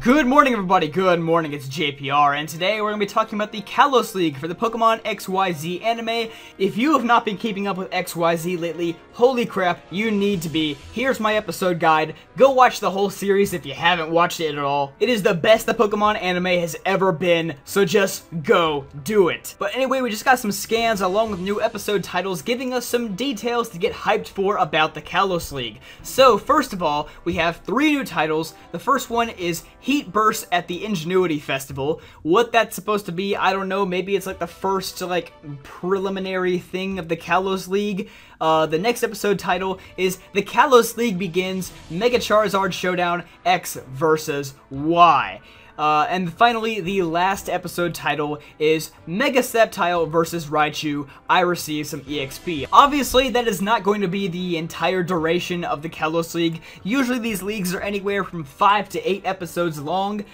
Good morning, everybody. Good morning. It's JPR, and today we're going to be talking about the Kalos League for the Pokemon XYZ anime. If you have not been keeping up with XYZ lately, holy crap, you need to be. Here's my episode guide. Go watch the whole series if you haven't watched it at all. It is the best the Pokemon anime has ever been, so just go do it. But anyway, we just got some scans along with new episode titles giving us some details to get hyped for about the Kalos League. So, first of all, we have 3 new titles. The first one is Heat Burst at the Ingenuity Festival. What that's supposed to be, I don't know. Maybe it's like the first, preliminary thing of the Kalos League. The next episode title is The Kalos League Begins, Mega Charizard Showdown X vs. Y. And finally, the last episode title is Mega Sceptile vs. Raichu, I Receive Some EXP. Obviously, that is not going to be the entire duration of the Kalos League. Usually these leagues are anywhere from 5 to 8 episodes long,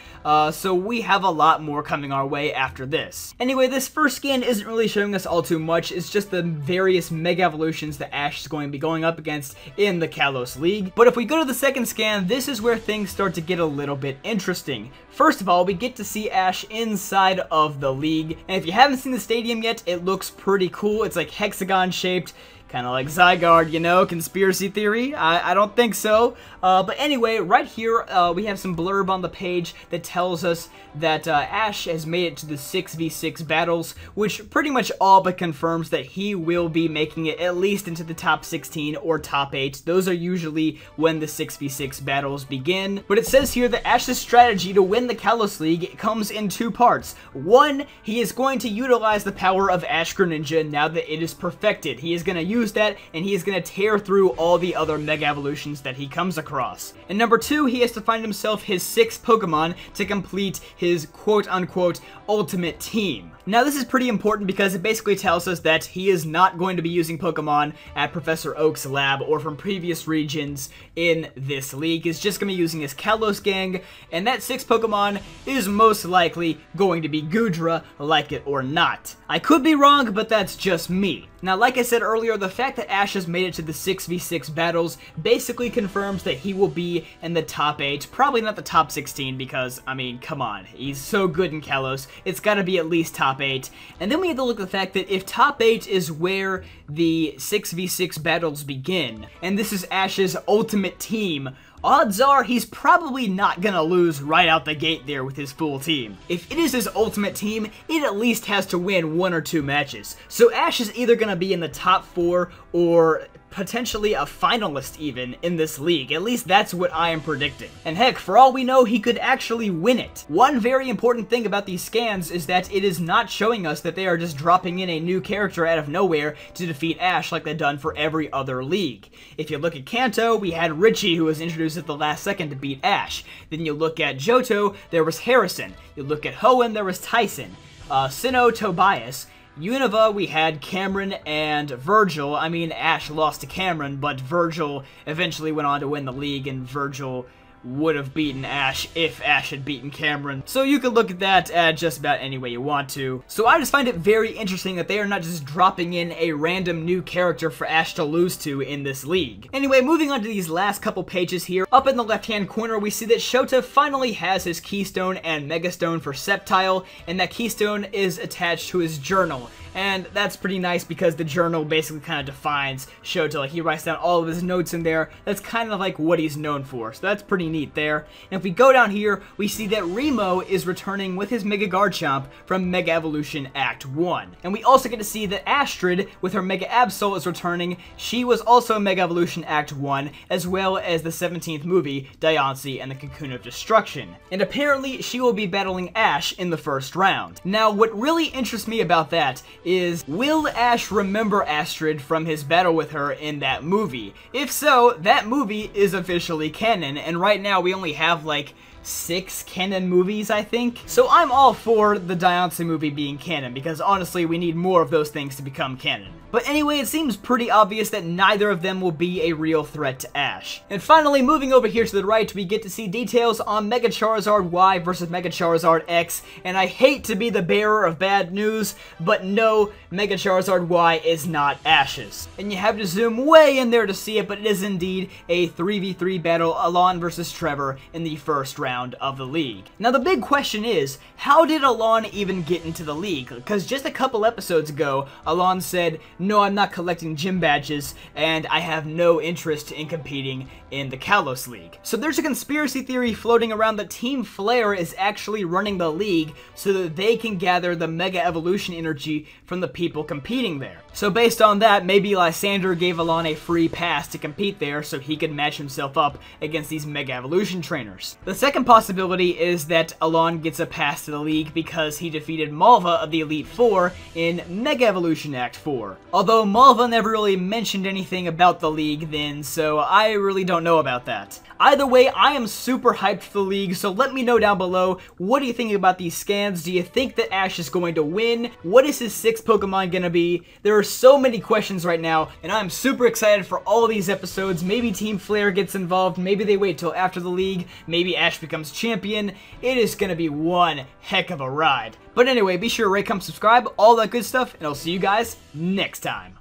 so we have a lot more coming our way after this. Anyway, this first scan isn't really showing us all too much. It's just the various Mega Evolutions that Ash is going to be going up against in the Kalos League. But if we go to the second scan, this is where things start to get a little bit interesting. First of all, we get to see Ash inside of the league, and if you haven't seen the stadium yet, it looks pretty cool. It's like hexagon shaped, kind of like Zygarde, you know, conspiracy theory? I don't think so. But anyway, right here, we have some blurb on the page that tells us that Ash has made it to the 6v6 battles, which pretty much all but confirms that he will be making it at least into the top 16 or top 8. Those are usually when the 6v6 battles begin. But it says here that Ash's strategy to win the Kalos League comes in 2 parts. One, he is going to utilize the power of Ash-Greninja now that it is perfected. He is going to use that, and he is going to tear through all the other Mega Evolutions that he comes across. And number 2, he has to find himself his 6th Pokemon to complete his quote-unquote ultimate team. Now this is pretty important because it basically tells us that he is not going to be using Pokemon at Professor Oak's lab or from previous regions in this league. He's just going to be using his Kalos gang, and that 6th Pokemon is most likely going to be Goodra, like it or not. I could be wrong, but that's just me. Now, like I said earlier, the fact that Ash has made it to the 6v6 battles basically confirms that he will be in the top 8. Probably not the top 16 because, I mean, come on. He's so good in Kalos. It's got to be at least top 8. And then we have to look at the fact that if top 8 is where the 6v6 battles begin, and this is Ash's ultimate team, odds are he's probably not gonna lose right out the gate there with his full team. If it is his ultimate team, it at least has to win 1 or 2 matches. So Ash is either gonna be in the top 4 or potentially a finalist even in this league. At least that's what I am predicting. And heck, for all we know, he could actually win it. One very important thing about these scans is that it is not showing us that they are just dropping in a new character out of nowhere to defeat Ash like they've done for every other league. If you look at Kanto, we had Richie, who was introduced at the last second to beat Ash. Then you look at Johto, there was Harrison. You look at Hoenn, there was Tyson. Sinnoh, Tobias. Unova, we had Cameron and Virgil. I mean, Ash lost to Cameron, but Virgil eventually went on to win the league, and Virgil would have beaten Ash if Ash had beaten Cameron. So you could look at that just about any way you want to. So I just find it very interesting that they are not just dropping in a random new character for Ash to lose to in this league. Anyway, moving on to these last couple pages here. Up in the left-hand corner, we see that Shota finally has his Keystone and Megastone for Sceptile, and that Keystone is attached to his journal. And that's pretty nice because the journal basically kind of defines Shota. Like, he writes down all of his notes in there. That's kind of like what he's known for. So that's pretty neat there. And if we go down here, we see that Remo is returning with his Mega Garchomp from Mega Evolution Act 1. And we also get to see that Astrid, with her Mega Absol, is returning. She was also Mega Evolution Act 1, as well as the 17th movie, Diancie and the Cocoon of Destruction. And apparently, she will be battling Ash in the first round. Now, what really interests me about that is, will Ash remember Astrid from his battle with her in that movie? If so, that movie is officially canon, and right now we only have like 6 canon movies, I think. So I'm all for the Diancie movie being canon, because honestly, we need more of those things to become canon. But anyway, it seems pretty obvious that neither of them will be a real threat to Ash. And finally, moving over here to the right, we get to see details on Mega Charizard Y versus Mega Charizard X, and I hate to be the bearer of bad news, but no, Mega Charizard Y is not Ash's. And you have to zoom way in there to see it, but it is indeed a 3v3 battle, Alon versus Trevor, in the first round round of the league. Now the big question is, how did Alon even get into the league? Because just a couple episodes ago, Alon said, no, I'm not collecting gym badges, and I have no interest in competing in the Kalos League. So there's a conspiracy theory floating around that Team Flare is actually running the league so that they can gather the Mega Evolution energy from the people competing there. So based on that, maybe Lysander gave Alon a free pass to compete there so he could match himself up against these Mega Evolution trainers. The second possibility is that Alon gets a pass to the league because he defeated Malva of the Elite Four in Mega Evolution Act 4. Although Malva never really mentioned anything about the league then, so I really don't know about that. Either way, I am super hyped for the league, so let me know down below, what do you think about these scans? Do you think that Ash is going to win? What is his 6th Pokemon gonna be? There are so many questions right now, and I'm super excited for all these episodes. Maybe Team Flare gets involved, maybe they wait till after the league, maybe Ash becomes champion. It is gonna be one heck of a ride. But anyway, be sure to rate, comment, subscribe, all that good stuff, and I'll see you guys next time.